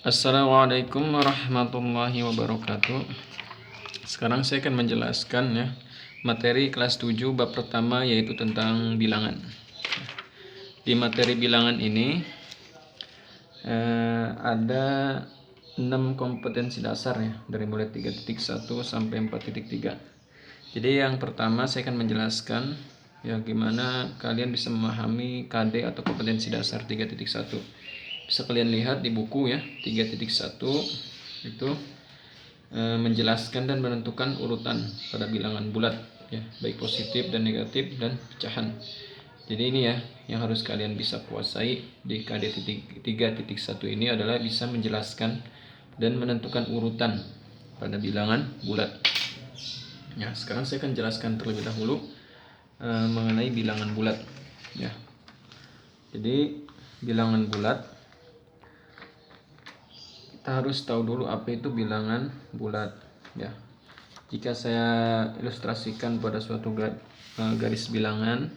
Assalamualaikum warahmatullahi wabarakatuh. Sekarang saya akan menjelaskan materi kelas 7 bab pertama, yaitu tentang bilangan. Di materi bilangan ini ada 6 kompetensi dasar dari mulai 3.1 sampai 4.3. Jadi yang pertama saya akan menjelaskan gimana kalian bisa memahami KD atau kompetensi dasar 3.1. Bisa kalian lihat di buku 3.1 itu menjelaskan dan menentukan urutan pada bilangan bulat baik positif dan negatif dan pecahan. Jadi ini yang harus kalian bisa kuasai di KD 3.1 ini adalah bisa menjelaskan dan menentukan urutan pada bilangan bulat. Sekarang saya akan jelaskan terlebih dahulu mengenai bilangan bulat Jadi bilangan bulat, kita harus tahu dulu apa itu bilangan bulat Jika saya ilustrasikan pada suatu garis bilangan,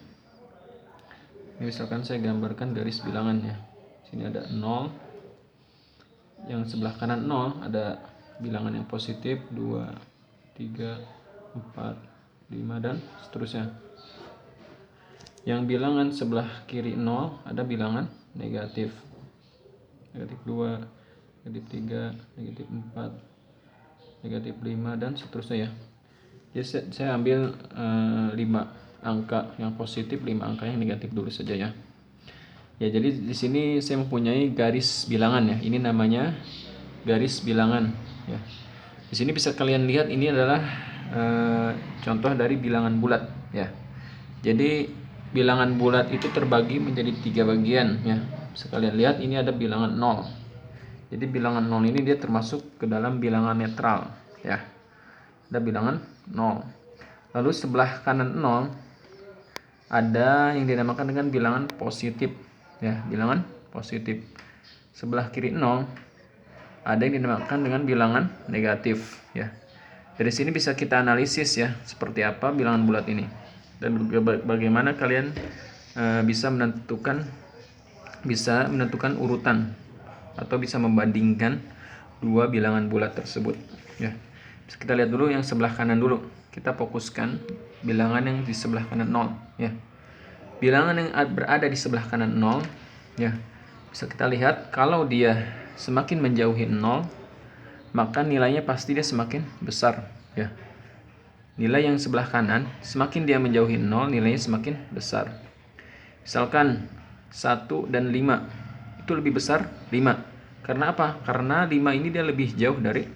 misalkan saya gambarkan garis bilangan sini ada 0, yang sebelah kanan 0 ada bilangan yang positif 2, 3, 4, 5 dan seterusnya. Yang bilangan sebelah kiri 0 ada bilangan negatif 2, negatif 3, negatif 4, negatif 5 dan seterusnya Jadi saya ambil 5 angka yang positif, 5 angka yang negatif dulu saja jadi di sini saya mempunyai garis bilangan Ini namanya garis bilangan Di sini bisa kalian lihat ini adalah contoh dari bilangan bulat Jadi bilangan bulat itu terbagi menjadi 3 bagian Bisa kalian lihat ini ada bilangan 0. Jadi bilangan 0 ini dia termasuk ke dalam bilangan netral Ada bilangan 0. Lalu sebelah kanan 0 ada yang dinamakan dengan bilangan positif bilangan positif. Sebelah kiri 0 ada yang dinamakan dengan bilangan negatif Dari sini bisa kita analisis seperti apa bilangan bulat ini dan bagaimana kalian bisa menentukan urutan atau bisa membandingkan dua bilangan bulat tersebut Bisa kita lihat dulu yang sebelah kanan dulu. Kita fokuskan bilangan yang di sebelah kanan 0 Bilangan yang berada di sebelah kanan 0 bisa kita lihat kalau dia semakin menjauhi 0 maka nilainya pasti dia semakin besar Nilai yang sebelah kanan semakin dia menjauhi 0 nilainya semakin besar. Misalkan 1 dan 5 itu lebih besar 5. Karena apa? Karena 5 ini dia lebih jauh dari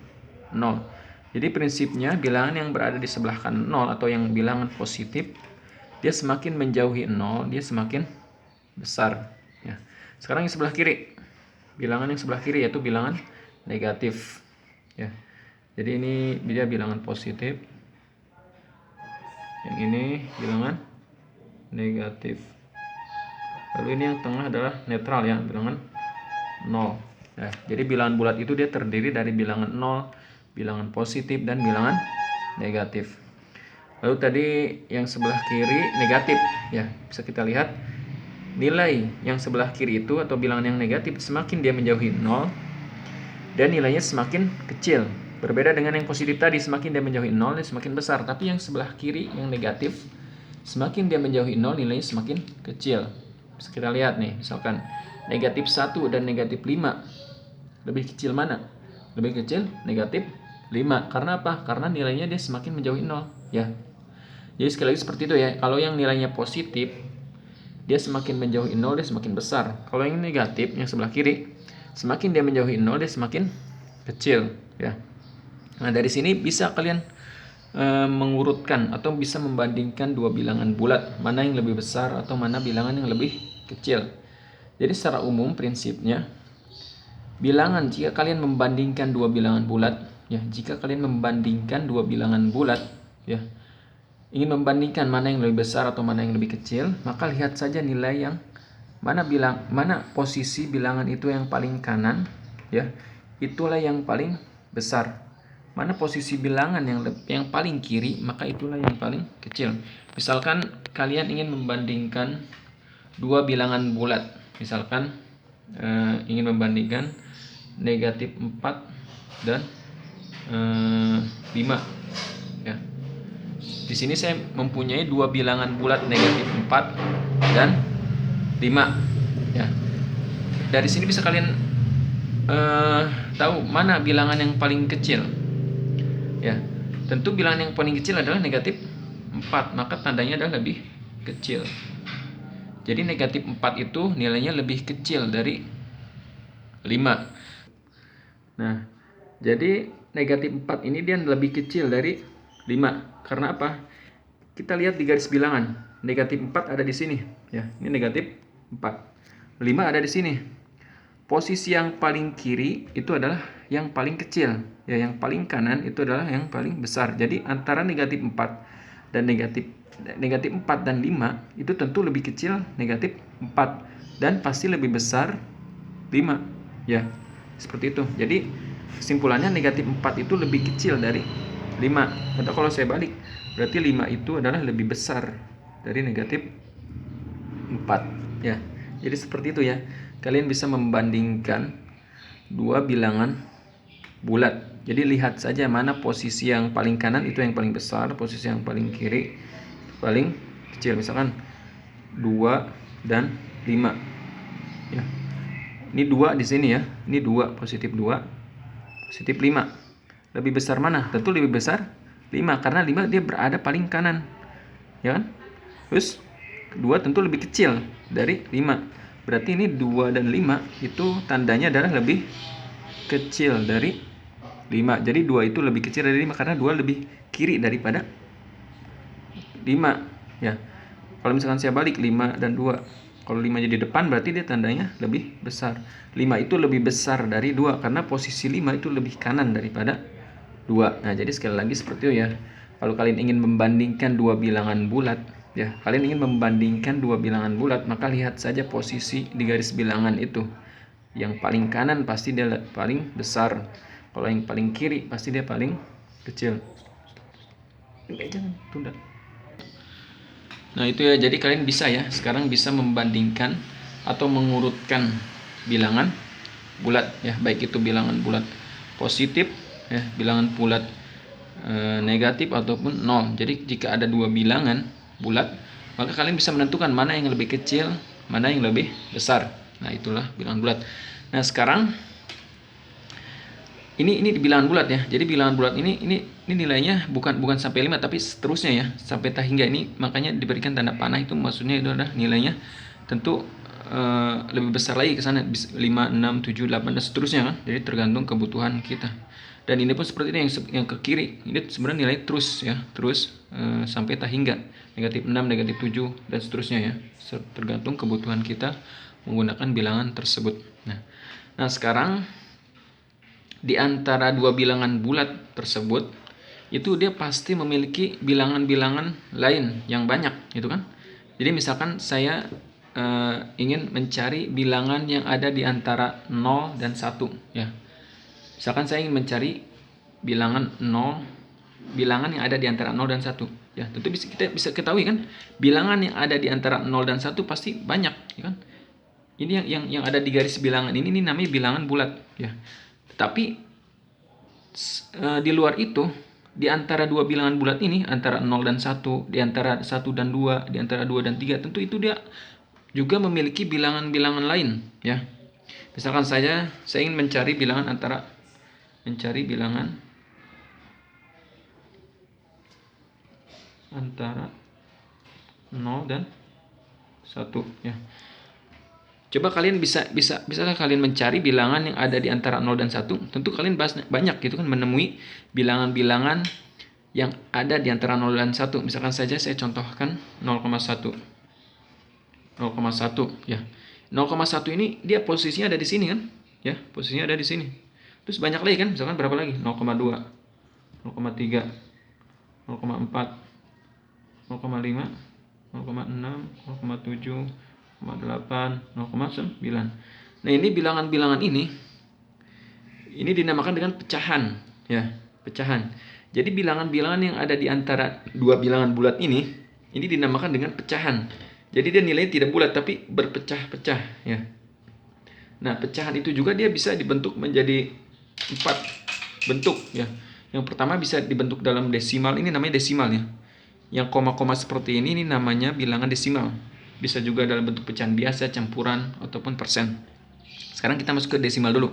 0. Jadi prinsipnya bilangan yang berada di sebelah kanan 0 atau yang bilangan positif, dia semakin menjauhi 0 dia semakin besar Sekarang yang sebelah kiri, bilangan yang sebelah kiri yaitu bilangan negatif Jadi ini dia bilangan positif, yang ini bilangan negatif. Lalu ini yang tengah adalah netral bilangan 0. Jadi bilangan bulat itu dia terdiri dari bilangan 0, bilangan positif dan bilangan negatif. Lalu tadi yang sebelah kiri negatif bisa kita lihat nilai yang sebelah kiri itu atau bilangan yang negatif semakin dia menjauhi 0 dan nilainya semakin kecil. Berbeda dengan yang positif tadi, semakin dia menjauhi 0 dia semakin besar. Tapi yang sebelah kiri yang negatif, semakin dia menjauhi 0 nilainya semakin kecil. Bisa kita lihat nih, misalkan negatif 1 dan negatif 5 lebih kecil mana? Lebih kecil negatif 5. Karena apa? Karena nilainya dia semakin menjauhi 0 Jadi sekali lagi seperti itu Kalau yang nilainya positif dia semakin menjauhi 0 dia semakin besar. Kalau yang negatif yang sebelah kiri, semakin dia menjauhi 0 dia semakin kecil Nah dari sini bisa kalian mengurutkan atau bisa membandingkan dua bilangan bulat, mana yang lebih besar atau mana bilangan yang lebih kecil. Jadi secara umum prinsipnya bilangan, jika kalian membandingkan dua bilangan bulat jika kalian membandingkan dua bilangan bulat ingin membandingkan mana yang lebih besar atau mana yang lebih kecil, maka lihat saja nilai yang mana posisi bilangan itu yang paling kanan itulah yang paling besar. Mana posisi bilangan yang paling kiri, maka itulah yang paling kecil. Misalkan kalian ingin membandingkan dua bilangan bulat, misalkan ingin membandingkan negatif 4 dan 5 ya. Di sini saya mempunyai dua bilangan bulat negatif 4 dan 5 ya. Dari sini bisa kalian tahu mana bilangan yang paling kecil ya. Tentu bilangan yang paling kecil adalah negatif 4, maka tandanya adalah lebih kecil. Jadi negatif 4 itu nilainya lebih kecil dari 5. Nah, jadi negatif 4 ini dia lebih kecil dari 5. Karena apa? Kita lihat di garis bilangan. Negatif 4 ada di sini. Ya, ini negatif 4. 5 ada di sini. Posisi yang paling kiri itu adalah yang paling kecil. Ya, yang paling kanan itu adalah yang paling besar. Jadi antara negatif 4 dan negatif 4 dan 5 itu tentu lebih kecil negatif 4 dan pasti lebih besar 5. Ya. Seperti itu. Jadi kesimpulannya negatif 4 itu lebih kecil dari 5. Atau kalau saya balik, berarti 5 itu adalah lebih besar dari negatif 4 ya. Jadi seperti itu ya. Kalian bisa membandingkan dua bilangan bulat. Jadi lihat saja mana posisi yang paling kanan itu yang paling besar, posisi yang paling kiri paling kecil. Misalkan 2 dan 5 ya. Ini 2 di sini ya. Ini 2, positif 2, positif 5. Lebih besar mana? Tentu lebih besar 5 karena 5 dia berada paling kanan. Ya kan? Terus 2 tentu lebih kecil dari 5. Berarti ini 2 dan 5 itu tandanya adalah lebih kecil dari 5. Jadi 2 itu lebih kecil dari 5 karena 2 lebih kiri daripada 5 ya. Kalau misalkan saya balik 5 dan 2, kalau 5 jadi depan berarti dia tandanya lebih besar. 5 itu lebih besar dari 2 karena posisi 5 itu lebih kanan daripada 2. Nah, jadi sekali lagi seperti itu ya. Kalau kalian ingin membandingkan dua bilangan bulat ya, kalian ingin membandingkan dua bilangan bulat, maka lihat saja posisi di garis bilangan itu. Yang paling kanan pasti dia paling besar. Kalau yang paling kiri pasti dia paling kecil. Jangan tunda. Nah itu ya, jadi kalian bisa ya sekarang bisa membandingkan atau mengurutkan bilangan bulat ya, baik itu bilangan bulat positif ya, bilangan bulat negatif ataupun nol. Jadi jika ada dua bilangan bulat, maka kalian bisa menentukan mana yang lebih kecil, mana yang lebih besar. Nah itulah bilangan bulat. Nah sekarang ini di bilangan bulat ya. Jadi bilangan bulat ini nilainya bukan sampai 5 tapi seterusnya ya, sampai tak hingga. Ini makanya diberikan tanda panah, itu maksudnya itu adalah nilainya tentu lebih besar lagi ke sana, 5, 6, 7, 8 dan seterusnya kan. Jadi tergantung kebutuhan kita. Dan ini pun seperti ini yang ke kiri. Ini sebenarnya nilai terus ya, terus sampai tak hingga. Negatif 6, negatif 7 dan seterusnya ya. Tergantung kebutuhan kita menggunakan bilangan tersebut. Nah, sekarang di antara dua bilangan bulat tersebut itu dia pasti memiliki bilangan-bilangan lain yang banyak gitu kan. Jadi misalkan saya ingin mencari bilangan yang ada di antara 0 dan 1 ya. Misalkan saya ingin mencari bilangan 0, bilangan yang ada di antara 0 dan 1 ya. Tentu kita bisa ketahui kan, bilangan yang ada di antara 0 dan 1 pasti banyak ya kan. Ini yang ada di garis bilangan ini namanya bilangan bulat ya. Tapi di luar itu, di antara dua bilangan bulat ini, antara 0 dan 1, di antara 1 dan 2, di antara 2 dan 3, tentu itu dia juga memiliki bilangan-bilangan lain ya. Misalkan saya ingin mencari bilangan antara 0 dan 1 ya. Coba kalian bisa kalian mencari bilangan yang ada di antara 0 dan 1. Tentu kalian banyak gitu kan, menemui bilangan-bilangan yang ada di antara 0 dan 1. Misalkan saja saya contohkan 0,1. 0,1 ya. 0,1 ini dia posisinya ada di sini kan? Ya, posisinya ada di sini. Terus banyak lagi kan? Misalkan berapa lagi? 0,2, 0,3, 0,4, 0,5, 0,6, 0,7, 0,8, 0,9. Nah ini bilangan-bilangan ini dinamakan dengan pecahan ya, pecahan. Jadi bilangan-bilangan yang ada di antara dua bilangan bulat ini dinamakan dengan pecahan. Jadi dia nilainya tidak bulat tapi berpecah-pecah ya. Nah, pecahan itu juga dia bisa dibentuk menjadi 4 bentuk ya. Yang pertama bisa dibentuk dalam desimal, ini namanya desimal ya. Yang koma-koma seperti ini namanya bilangan desimal. Bisa juga dalam bentuk pecahan biasa, campuran, ataupun persen. Sekarang kita masuk ke desimal dulu.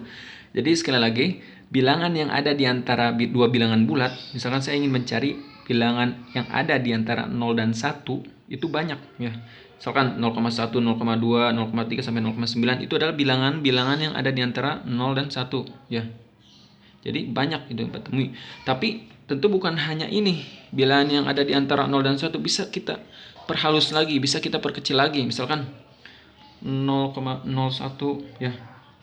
Jadi sekali lagi, bilangan yang ada di antara dua bilangan bulat, misalkan saya ingin mencari bilangan yang ada di antara 0 dan 1, itu banyak ya. Misalkan 0,1, 0,2, 0,3 sampai 0,9 itu adalah bilangan-bilangan yang ada di antara 0 dan 1 ya. Jadi banyak itu yang kita temui. Tapi tentu bukan hanya ini. Bilangan yang ada di antara 0 dan 1 bisa kita perhalus lagi, bisa kita perkecil lagi. Misalkan 0,01 ya.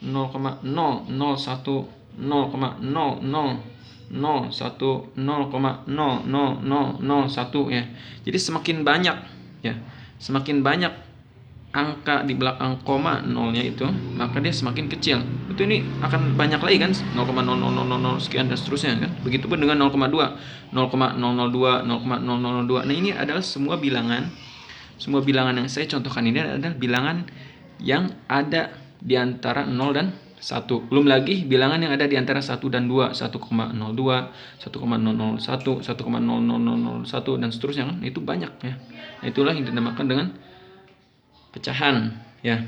0,001 0,001 ya. Jadi semakin banyak ya. Semakin banyak angka di belakang koma nolnya itu, maka dia semakin kecil. Itu ini akan banyak lagi kan, 0,0000 sekian dan seterusnya kan. Begitupun dengan 0,2, 0,002, 0,0002. Nah, ini adalah semua bilangan yang saya contohkan ini adalah bilangan yang ada di antara 0 dan 1. Belum lagi bilangan yang ada di antara 1 dan 2, 1,02, 1,001, 1,0001 dan seterusnya kan. Itu banyak ya. Nah, itulah yang dinamakan dengan pecahan ya.